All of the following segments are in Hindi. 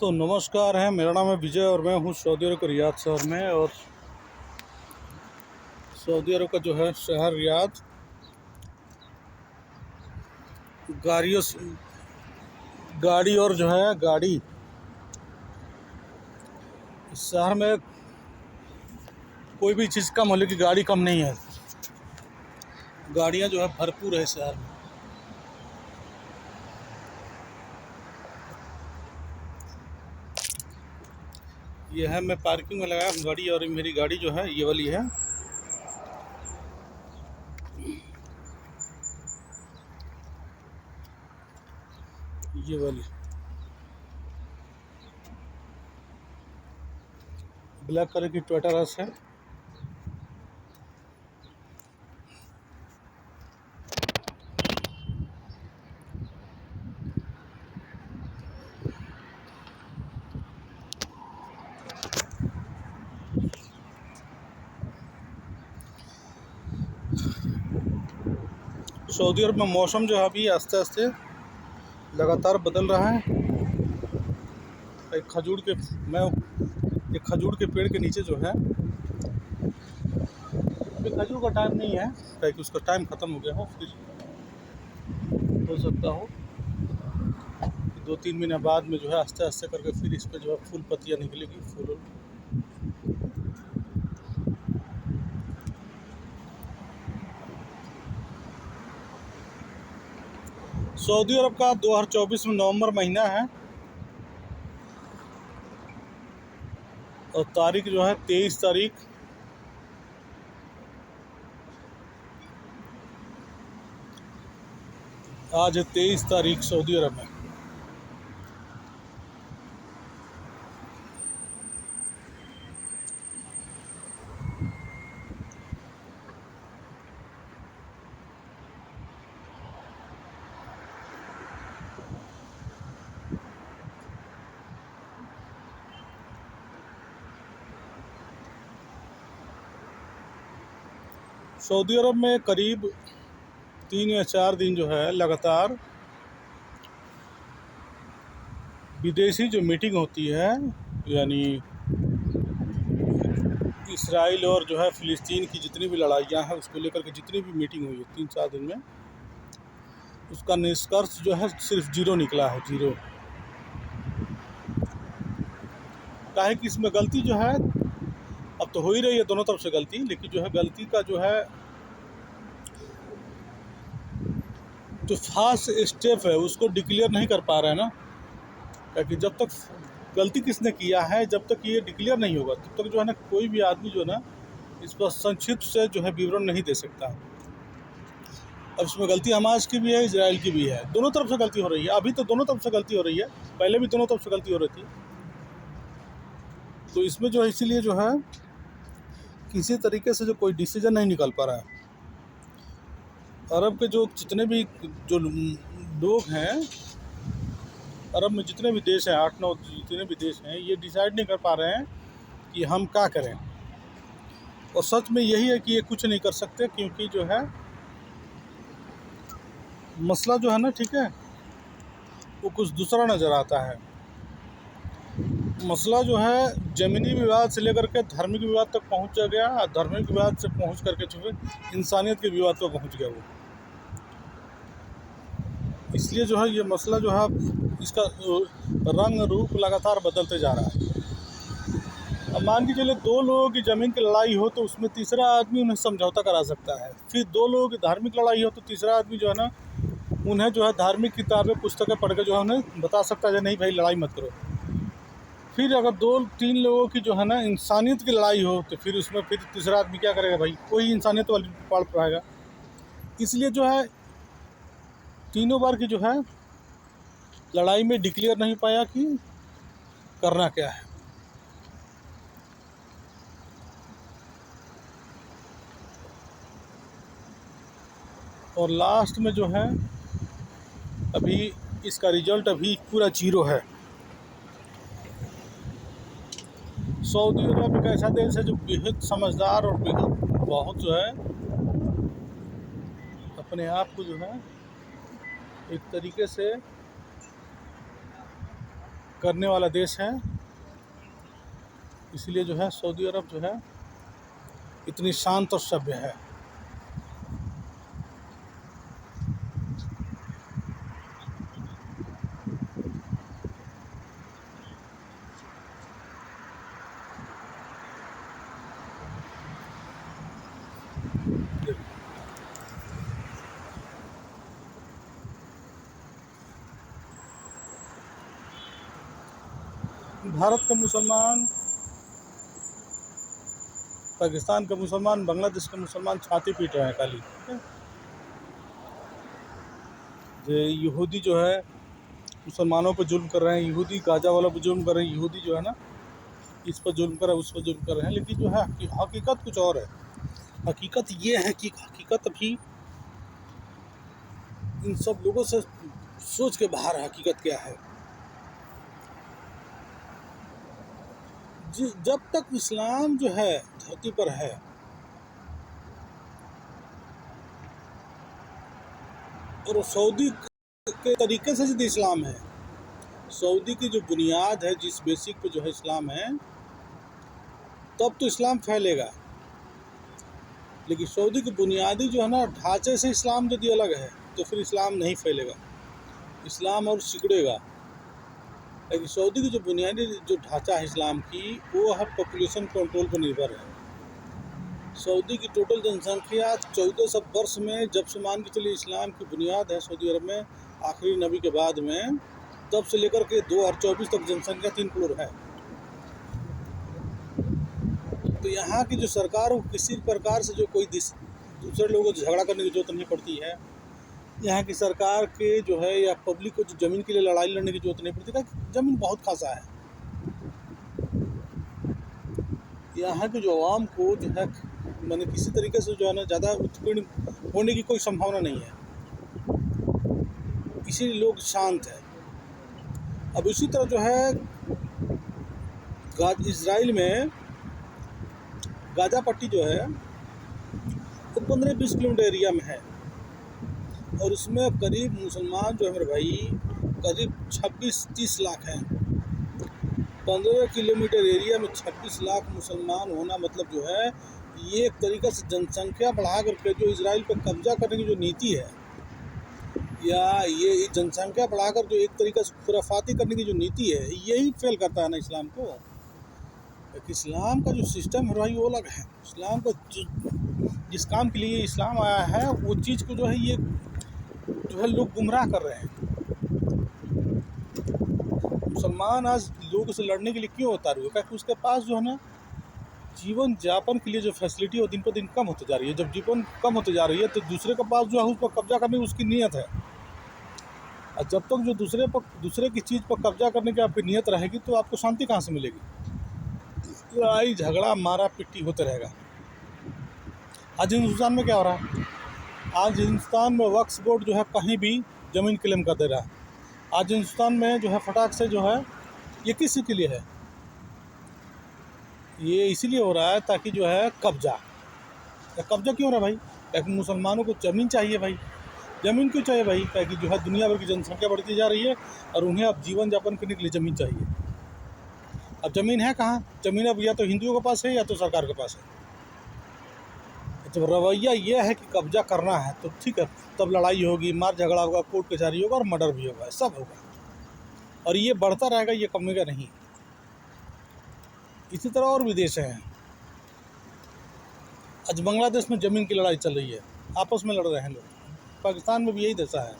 तो नमस्कार है, मेरा नाम है विजय और मैं हूँ सऊदी अरब के रियाद शहर में। और सऊदी अरब का जो है शहर रियाद गाड़ियों गाड़ी और जो है गाड़ी इस शहर में कोई भी चीज़ कम हो, लेकिन गाड़ी कम नहीं है। गाड़ियाँ जो है भरपूर है शहर में। ये है, मैं पार्किंग में लगाया गाड़ी और मेरी गाड़ी जो है ये वाली है। ये वाली ब्लैक कलर की टोयोटा रश है। सऊदी अरब में मौसम जो है अभी आस्ते आस्ते लगातार बदल रहा है। एक खजूर के पेड़ के नीचे जो है, अभी खजूर का टाइम नहीं है, ताकि उसका टाइम ख़त्म हो गया हो। फिर हो सकता हो 2-3 महीने बाद में जो है आस्ते आस्ते करके फिर इस पर जो है फूल पत्तियाँ निकलेगी, फूल। सऊदी अरब का 2024 में नवंबर महीना है और तारीख जो है 23 तारीख। आज है 23 तारीख सऊदी अरब में। सऊदी अरब में करीब 3 या 4 दिन जो है लगातार विदेशी जो मीटिंग होती है, यानी इसराइल और जो है फ़िलिस्तीन की जितनी भी लड़ाइयाँ हैं उसको लेकर के जितनी भी मीटिंग हुई है 3-4 दिन में, उसका निष्कर्ष जो है सिर्फ ज़ीरो निकला है, ज़ीरो। काहे कि इसमें गलती जो है अब तो हो ही रही है दोनों तरफ से गलती, लेकिन जो है गलती का जो है जो फास्ट स्टेप है उसको डिक्लेयर नहीं कर पा रहे हैं ना। क्योंकि जब तक गलती किसने किया है, जब तक ये डिक्लेयर नहीं होगा तब तक जो है ना कोई भी आदमी जो है ना इस पर संक्षिप्त से जो है विवरण नहीं दे सकता। अब इसमें गलती हमास की भी है, इजराइल की भी है, दोनों तरफ से गलती हो रही है। अभी तो दोनों तरफ से गलती हो रही है, पहले भी दोनों तरफ से गलती हो रही थी। तो इसमें जो है इसीलिए जो है किसी तरीके से जो कोई डिसीजन नहीं निकल पा रहा है। अरब के जो जितने भी जो लोग हैं, अरब में जितने भी देश हैं, 8-9 जितने भी देश हैं, ये डिसाइड नहीं कर पा रहे हैं कि हम क्या करें। और सच में यही है कि ये कुछ नहीं कर सकते, क्योंकि जो है मसला जो है ना, ठीक है, वो कुछ दूसरा नज़र आता है। मसला जो है ज़मीनी विवाद से लेकर के धार्मिक विवाद तक पहुंच गया, धार्मिक विवाद से पहुंच करके जो है इंसानियत के विवाद पर पहुंच गया वो। इसलिए जो है ये मसला जो है इसका रंग रूप लगातार बदलते जा रहा है। अब मान के चलिए 2 लोगों की ज़मीन की लड़ाई हो तो उसमें तीसरा आदमी उन्हें समझौता करा सकता है। फिर 2 लोगों की धार्मिक लड़ाई हो तो तीसरा आदमी जो है ना उन्हें जो है धार्मिक किताबें पुस्तकें पढ़ के जो है उन्हें बता सकता है नहीं भाई लड़ाई मत करो। फिर अगर 2-3 लोगों की जो है ना इंसानियत की लड़ाई हो तो फिर उसमें फिर तीसरा आदमी क्या करेगा भाई, कोई इंसानियत वाली पढ़ पाएगा। इसलिए जो है तीनों बार की जो है लड़ाई में डिक्लेयर नहीं पाया कि करना क्या है। और लास्ट में जो है अभी इसका रिजल्ट अभी पूरा ज़ीरो है। सऊदी अरब एक ऐसा देश है जो बेहद समझदार और बेहद बहुत जो है अपने आप को जो है एक तरीके से करने वाला देश है, इसलिए जो है सऊदी अरब जो है इतनी शांत और सभ्य है। भारत का मुसलमान, पाकिस्तान का मुसलमान, बांग्लादेश का मुसलमान छाती पीट रहे हैं खाली, ठीक है। ये यहूदी जो है मुसलमानों पर जुल्म कर रहे हैं, यहूदी गाजा वालों पर जुल्म कर रहे हैं, यहूदी जो है ना इस पर जुल्म कर रहे हैं, उस पर जुल्म कर रहे हैं। लेकिन जो है हकीकत कुछ और है। हकीकत ये है कि हकीकत अभी इन सब लोगों से सोच के बाहर है। हकीकत क्या है, जब तक इस्लाम जो है धरती पर है, और सऊदी के तरीके से यदि इस्लाम है, सऊदी की जो बुनियाद है, जिस बेसिक पे जो है इस्लाम है, तब तो इस्लाम फैलेगा। लेकिन सऊदी की बुनियादी जो है ना ढांचे से इस्लाम यदि अलग है तो फिर इस्लाम नहीं फैलेगा, इस्लाम और सिकुड़ेगा। लेकिन सऊदी की जो बुनियादी जो ढांचा है इस्लाम की, वो हर पॉपुलेशन कंट्रोल पर निर्भर है। सऊदी की टोटल जनसंख्या 1400 वर्ष में, जब से मान के चलिए इस्लाम की बुनियाद है सऊदी अरब में आखिरी नबी के बाद में, तब से लेकर के 2024 तक जनसंख्या 3 करोड़ है। तो यहाँ की जो सरकार, वो किसी प्रकार से जो कोई दूसरे लोगों को झगड़ा करने की जरूरत नहीं पड़ती है। यहाँ की सरकार के जो है या पब्लिक को जो ज़मीन के लिए लड़ाई लड़ने की जरूरत नहीं पड़ती, क्योंकि ज़मीन बहुत खासा है। यहाँ के जो आवाम को जो है मैंने किसी तरीके से जो है ना ज़्यादा उत्पीड़न होने की कोई संभावना नहीं है, इसीलिए लोग शांत है। अब इसी तरह जो है इजराइल में गाजा पट्टी जो है वो 15-20 किलोमीटर एरिया में है, और उसमें करीब मुसलमान जो है मेरे भाई करीब 26-30 लाख हैं। 15 किलोमीटर एरिया में 26 लाख मुसलमान होना मतलब जो है, ये एक तरीक़े से जनसंख्या बढ़ा करके जो इजराइल पर कब्जा करने की जो नीति है, या ये जनसंख्या बढ़ाकर जो एक तरीक़े से खुराफाती करने की जो नीति है, यही फेल करता है ना इस्लाम को। इस्लाम का जो सिस्टम है भाई वो अलग है। इस्लाम का जिस काम के लिए इस्लाम आया है, वो चीज़ को जो है ये जो है लोग गुमराह कर रहे हैं। मुसलमान आज लोगों से लड़ने के लिए क्यों उतारू है, क्योंकि उसके पास जो है ना जीवन यापन के लिए जो फैसिलिटी है वो दिन पर दिन कम होती जा रही है। जब जीवन कम होती जा रही है तो दूसरे के पास जो है उस पर कब्जा करने की उसकी नीयत है, और जब तक जो दूसरे की चीज़ पर कब्जा करने की आपकी नीयत रहेगी तो आपको शांति कहाँ से मिलेगी। लड़ाई झगड़ा मारा पिट्टी होते रहेगा। आज हिंदुस्तान में क्या हो रहा है, आज हिंदुस्तान में वक्फ बोर्ड जो है कहीं भी ज़मीन क्लेम कर दे रहा है। आज हिंदुस्तान में जो है फटाक से जो है ये किस के लिए है, ये इसीलिए हो रहा है ताकि जो है कब्जा क्यों हो रहा है भाई, ताकि मुसलमानों को ज़मीन चाहिए भाई। ज़मीन क्यों चाहिए भाई, ताकि जो है दुनिया भर की जनसंख्या बढ़ती जा रही है और उन्हें अब जीवन यापन करने के लिए ज़मीन चाहिए। अब ज़मीन है कहाँ, ज़मीन अब या तो हिंदुओं के पास है या तो सरकार के पास है। जब रवैया ये है कि कब्जा करना है तो ठीक है, तब लड़ाई होगी, मार झगड़ा होगा, कोर्ट कचहरी होगा और मर्डर भी होगा, सब होगा, और ये बढ़ता रहेगा, ये कमेगा नहीं। इसी तरह और भी देश हैं। आज बांग्लादेश में ज़मीन की लड़ाई चल रही है, आपस में लड़ रहे हैं लोग। पाकिस्तान में भी यही दशा है।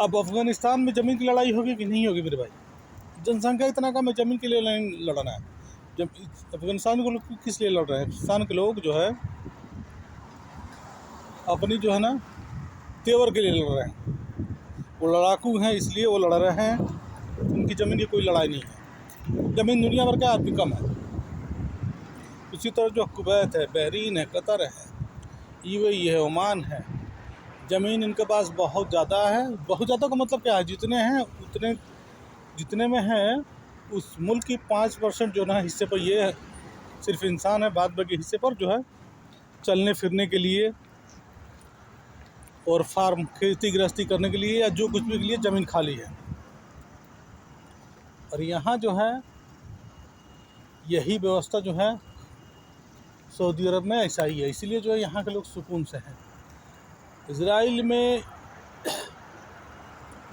अब अफ़गानिस्तान में ज़मीन की लड़ाई होगी कि नहीं होगी मेरे भाई, जनसंख्या इतना कम है, ज़मीन के लिए लड़ना है। जब अफ़गानिस्तान के लोग किस लिए लड़ रहे हैं, पाकिस्तान के लोग जो है अपनी जो है ना तेवर के लिए लड़ रहे हैं। वो लड़ाकू हैं इसलिए वो लड़ रहे हैं, उनकी ज़मीन की कोई लड़ाई नहीं है। ज़मीन दुनिया भर का आदमी कम है। इसी तरह जो कुवैत है, बहरीन है, कतर है, यूएई है, ओमान है, ज़मीन इनके पास बहुत ज़्यादा है। बहुत ज़्यादा का मतलब क्या है, जितने हैं जितने में हैं उस मुल्क की 5% जो ना हिस्से पर ये सिर्फ इंसान है, बाद बाकी हिस्से पर जो है चलने फिरने के लिए और फार्म खेती गृहस्थी करने के लिए या जो कुछ भी के लिए ज़मीन खाली है। और यहाँ जो है यही व्यवस्था जो है सऊदी अरब में ऐसा ही है, इसीलिए जो है यहाँ के लोग सुकून से हैं। इजराइल में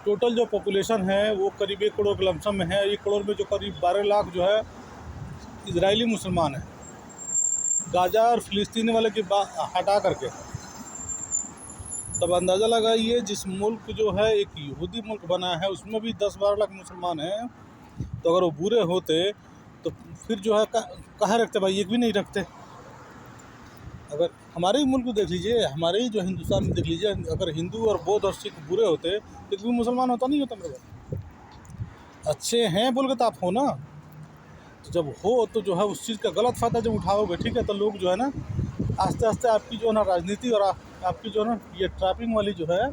टोटल जो पॉपुलेशन है वो करीब 1 करोड़ के लमसम में है। 1 करोड़ में जो करीब 12 लाख जो है इजरायली मुसलमान हैं, गाज़ा और फ़िलिस्तीन वाले की हटा करके। तब अंदाज़ा लगाइए जिस मुल्क जो है एक यहूदी मुल्क बना है उसमें भी 10-12 लाख मुसलमान हैं, तो अगर वो बुरे होते तो फिर जो है कहाँ रखते भाई, एक भी नहीं रखते। अगर हमारे ही मुल्क को देख लीजिए, हमारे ही जो हिंदुस्तान में देख लीजिए, अगर हिंदू और बौद्ध और सिख बुरे होते तो एक भी मुसलमान होता नहीं होता मेरे भाई। अच्छे हैं बोल के तो आप हो ना, तो जब हो तो जो है उस चीज़ का गलत फ़ायदा जब उठाओगे, ठीक है, तो लोग जो है ना आस्ते आस्ते आपकी जो है ना राजनीति और आपकी जो है ना ये ट्रैपिंग वाली जो है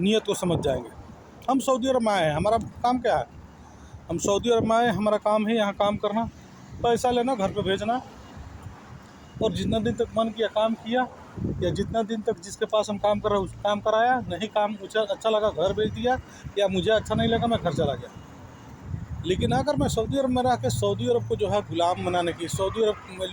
नीयत को समझ जाएंगे। हम सऊदी अरब में आए हैं, हमारा काम क्या है? हम सऊदी अरब में आए, हमारा काम है यहाँ काम करना, पैसा लेना, घर पे भेजना, और जितना दिन तक मन किया काम किया, या जितना दिन तक जिसके पास हम काम कर रहे हैं उस काम कराया, नहीं काम मुझे अच्छा लगा घर भेज दिया, या मुझे अच्छा नहीं लगा मैं घर चला गया। लेकिन अगर मैं सऊदी अरब में रह के सऊदी अरब को जो है गुलाम बनाने की, सऊदी अरब में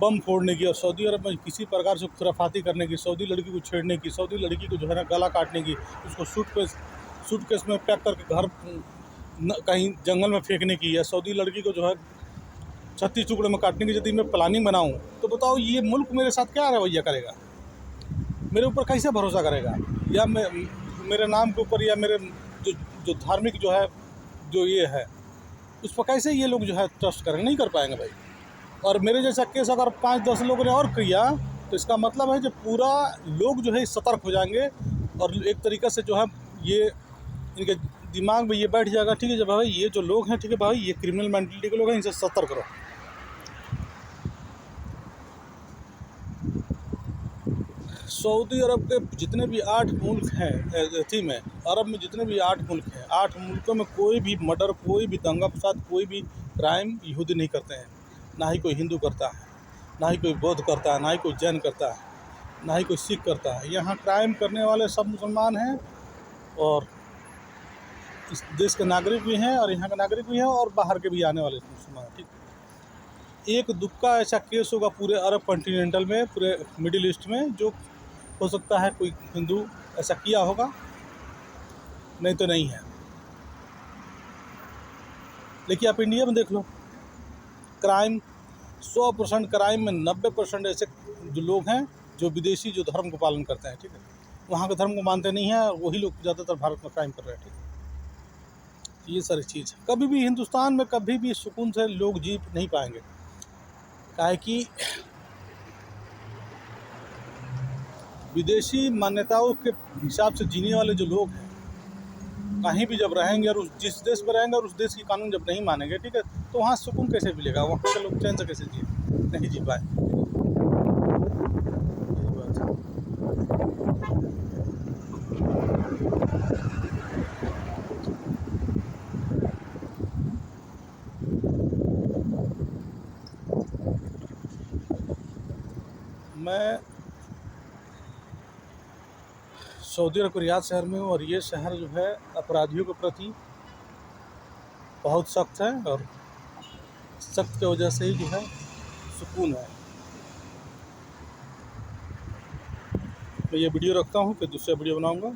बम फोड़ने की, और सऊदी अरब में किसी प्रकार से खुराफाती करने की, सऊदी लड़की को छेड़ने की, सऊदी लड़की को जो है ना गला काटने की, उसको सूटकेस में पैक करके घर कहीं जंगल में फेंकने की, या सऊदी लड़की को जो है 36 टुकड़े में काटने की यदि मैं प्लानिंग बनाऊं, तो बताओ ये मुल्क मेरे साथ क्या रवैया करेगा? मेरे ऊपर कैसे भरोसा करेगा? या मेरे नाम के ऊपर, या मेरे जो धार्मिक जो है जो ये है उस पर कैसे ये लोग जो है ट्रस्ट करेंगे? नहीं कर पाएंगे भाई। और मेरे जैसा केस अगर 5-10 लोगों ने और किया तो इसका मतलब है जो पूरा लोग जो है सतर्क हो जाएंगे, और एक तरीक़े से जो है ये इनके दिमाग में ये बैठ जाएगा, ठीक है, जब भाई ये जो लोग हैं, ठीक है भाई, ये क्रिमिनल मेंटलिटी के लोग हैं, इनसे सतर्क रहो। सऊदी अरब के जितने भी 8 मुल्क हैं, थी में अरब में जितने भी 8 मुल्क हैं, 8 मुल्कों में कोई भी मर्डर, कोई भी दंगा फसाद, कोई भी क्राइम यहूदी नहीं करते हैं। ना ही कोई हिंदू करता है, ना ही कोई बौद्ध करता है, ना ही कोई जैन करता है, ना ही कोई सिख करता है। यहाँ क्राइम करने वाले सब मुसलमान हैं, और इस देश के नागरिक भी हैं, और यहाँ के नागरिक भी हैं, और बाहर के भी आने वाले मुसलमान। ठीक, एक दुक्का ऐसा केस होगा पूरे अरब कॉन्टिनेंटल में, पूरे मिडिल ईस्ट में, जो हो सकता है कोई हिंदू ऐसा किया होगा, नहीं तो नहीं है। लेकिन आप इंडिया में देख लो, क्राइम 100% क्राइम में 90% ऐसे जो लोग हैं जो विदेशी जो धर्म को पालन करते हैं, ठीक है, वहाँ के धर्म को मानते नहीं हैं, और वही लोग ज़्यादातर भारत में क्राइम कर रहे हैं। ठीक है, ये सारी चीज़ कभी भी हिंदुस्तान में कभी भी सुकून से लोग जी नहीं पाएंगे, काहे कि विदेशी मान्यताओं के हिसाब से जीने वाले जो लोग हैं, कहीं भी जब रहेंगे और जिस देश में रहेंगे और उस देश की कानून जब नहीं मानेंगे, ठीक है, तो वहाँ सुकून कैसे मिलेगा? वहाँ के लोग चैन से कैसे जिए? नहीं जी पाए। यही बात है। मैं सऊदी अरब के रियाद शहर में हूँ, और ये शहर जो है अपराधियों के प्रति बहुत सख्त है, और सख्त की वजह से ही जो है सुकून है। मैं ये वीडियो रखता हूँ, फिर दूसरा वीडियो बनाऊँगा।